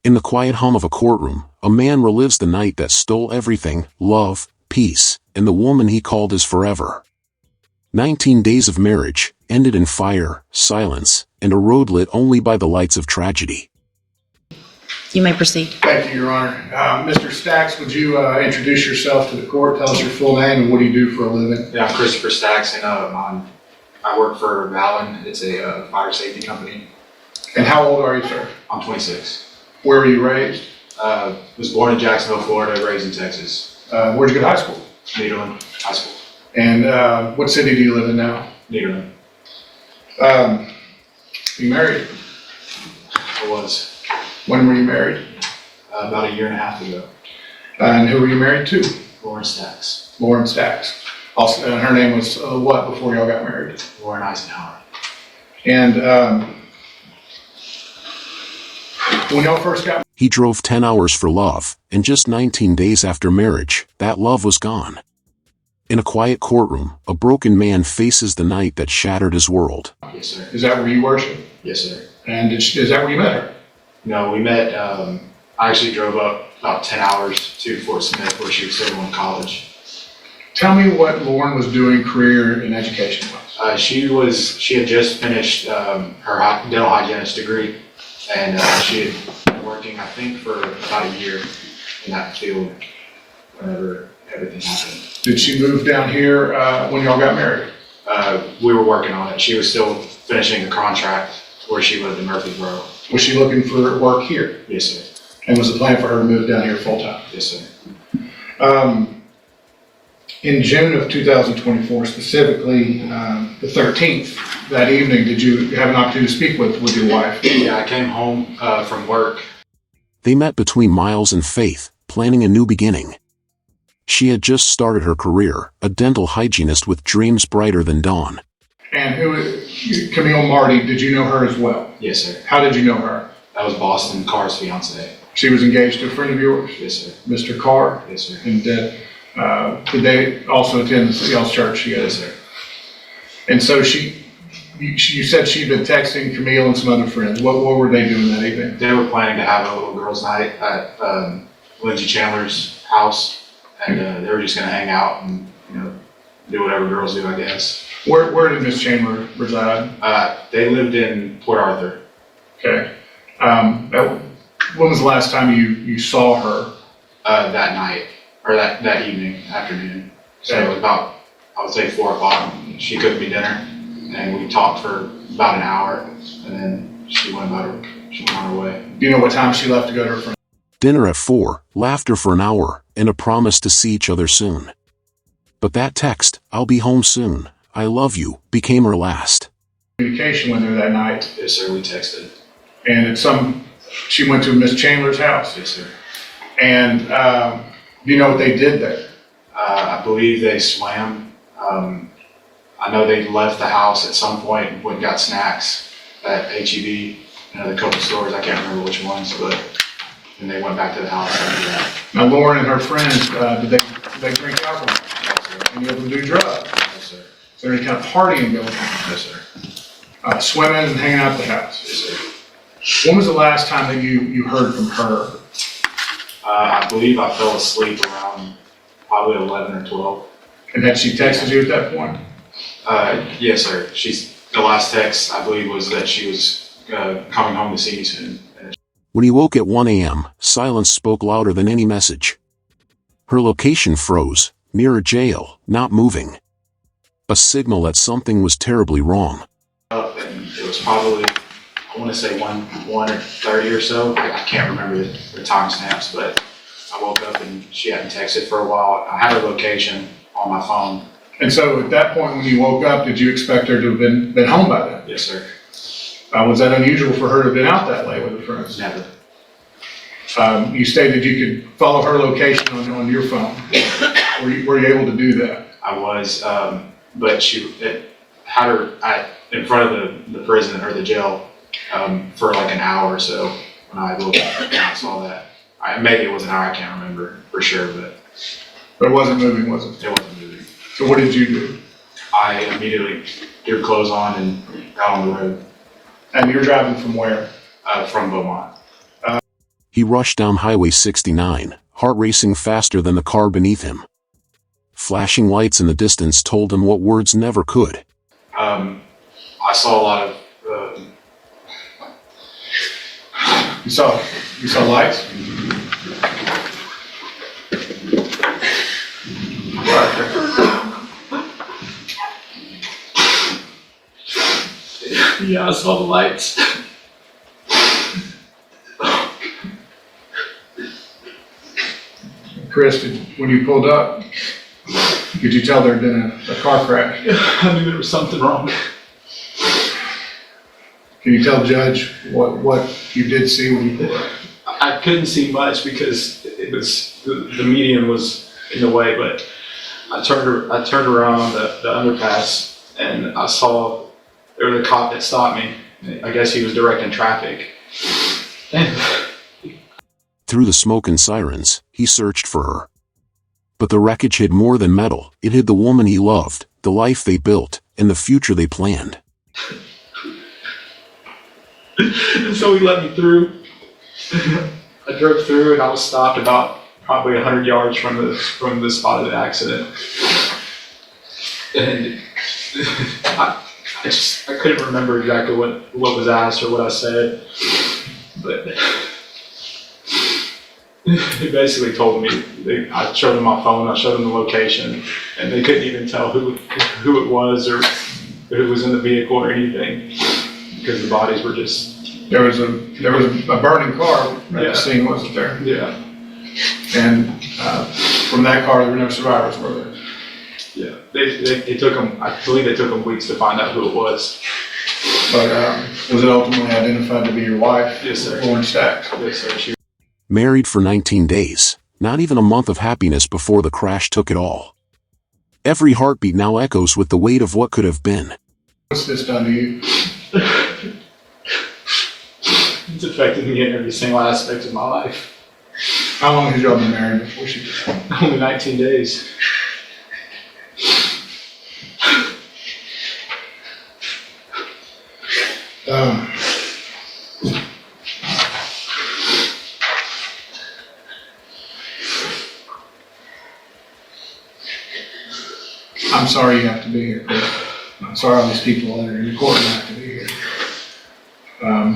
In the quiet hum of a courtroom, a man relives the night that stole everything: love, peace, and the woman he called his forever. 19 days of marriage ended in fire, silence, and a road lit only by the lights of tragedy. You may proceed. Thank you, Your Honor. Mr. Stacks, would you introduce yourself to the court? Tell us your full name and what do you do for a living? Yeah, I'm Christopher Stacks, and I work for Unveiled. It's a fire safety company. And how old are you, sir? I'm 26. Where were you raised? Was born in Jacksonville, Florida, raised in Texas. Where'd you go to high school? Nederland High School. And what city do you live in now? Nederland. You married? I was. When were you married? About a year and a half ago. And who were you married to? Lauren Stacks. Lauren Stacks. Also, and her name was what before y'all got married? Lauren Eisenhower. And when y'all first got He drove 10 hours for love, and just 19 days after marriage, that love was gone. In a quiet courtroom, a broken man faces the night that shattered his world. Yes, sir. is that where you worship? Yes, sir. And is that where you met her? No, we met, I actually drove up about 10 hours to Fort Smith where she was still going to college. Tell me what Lauren was doing career and education-wise. She had just finished her dental hygienist degree, and she had been working, I think, for about a year in that field whenever everything happened. Did she move down here when y'all got married? We were working on it. She was still finishing a contract where she lived in Murfreesboro. Was she looking for work here? Yes, sir. And was the plan for her to move down here full-time? Yes, sir. In June of 2024, specifically the 13th, that evening, did you have an opportunity to speak with your wife? Yeah, I came home from work. They met between Miles and Faith, planning a new beginning. She had just started her career, a dental hygienist with dreams brighter than dawn. And Camille Marty, did you know her as well? Yes, sir. How did you know her? That was Boston Carr's fiance. She was engaged to a friend of yours? Yes, sir. Mr. Carr? Yes, sir. And did they also attend y'all's church together? Yes, sir. And so you said she'd been texting Camille and some other friends. What were they doing that evening? They were planning to have a little girls' night at Lindsay Chandler's house, and they were just going to hang out and do whatever girls do, I guess. Where did Miss Chandler reside? They lived in Port Arthur. Okay. When was the last time you saw her? That night, or that evening, afternoon. So it was about, I would say 4 o'clock. She cooked me dinner, and we talked for about an hour, and then she went on her way. Do you know what time she left to go to her friend? Dinner at 4, laughter for an hour, and a promise to see each other soon. But that text, "I'll be home soon, I love you," became her last. Communication with her that night. Yes, sir, we texted. And she went to Miss Chandler's house. Yes, sir. And do you know what they did there? I believe they swam. I know they left the house at some point and went and got snacks at HEB and a couple stores. I can't remember which ones, but then they went back to the house after that. Now, Lauren and her friends, did they drink alcohol? Yes, sir. Any of them do drugs? Yes, sir. Is there any kind of partying going on? Yes, sir. Swimming and hanging out at the house? Yes, sir. When was the last time that you heard from her? I believe I fell asleep around probably 11 or 12. And had she texted you at that point? Yes, sir. The last text, I believe, was that she was coming home to see me soon. When he woke at 1 a.m., silence spoke louder than any message. Her location froze, near a jail, not moving. A signal that something was terribly wrong. And it was probably, I want to say 1:30 or so. I can't remember the timestamps, but I woke up and she hadn't texted for a while. I had her location on my phone. And so at that point when you woke up, did you expect her to have been home by then? Yes, sir. Was that unusual for her to have been out that late with her friends? Never. You stated you could follow her location on your phone. Were you able to do that? I was, but it had her in front of the prison or the jail for like an hour or so when I looked and I saw that. Maybe it was an hour, I can't remember for sure, but it wasn't moving, was it? it wasn't moving. So what did you do? I immediately threw clothes on and got on the road And you're driving from where? from Beaumont. He rushed down Highway 69, heart racing faster than the car beneath him. Flashing lights in the distance told him what words never could. I saw a lot of, You saw lights? yeah, I saw the lights. Chris, when you pulled up, could you tell there had been a car crash? I knew there was something wrong. Can you tell Judge what you did see when you pulled up? I couldn't see much because it was the median was in the way, but I turned around the underpass and I saw there was a cop that stopped me. I guess he was directing traffic. Through the smoke and sirens, he searched for her. But the wreckage hid more than metal. It hid the woman he loved, the life they built, and the future they planned. So he let me through. I drove through and I was stopped about probably 100 yards from the spot of the accident. And I couldn't remember exactly what was asked or what I said, but they basically told me, I showed them my phone, I showed them the location, and they couldn't even tell who it was or who was in the vehicle or anything, because the bodies were just... There was a burning car at the scene, wasn't there? Yeah. And from that car, there were no survivors, were there? Yeah. They took them, I believe they took them weeks to find out who it was. But was it ultimately identified to be your wife? Yes, sir. Lauren Stacks? Yes, sir. Married for 19 days, not even a month of happiness before the crash took it all. Every heartbeat now echoes with the weight of what could have been. What's this done to you? It's affected me in every single aspect of my life. How long has y'all been married before she did? Only 19 days. I'm sorry you have to be here, Chris. I'm sorry all these people that are in your courtroom have to be here.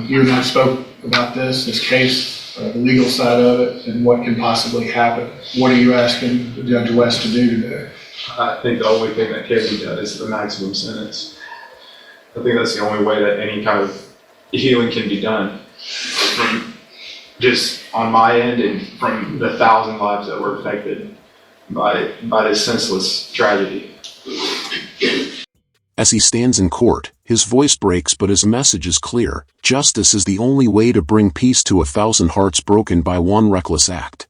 You and I spoke about this case, the legal side of it, and what can possibly happen. What are you asking Judge West to do today? I think the only thing that can be done is the maximum sentence. I think that's the only way that any kind of healing can be done. From just on my end and from the 1,000 lives that were affected by this senseless tragedy. As he stands in court, his voice breaks but his message is clear. Justice is the only way to bring peace to 1,000 hearts broken by one reckless act.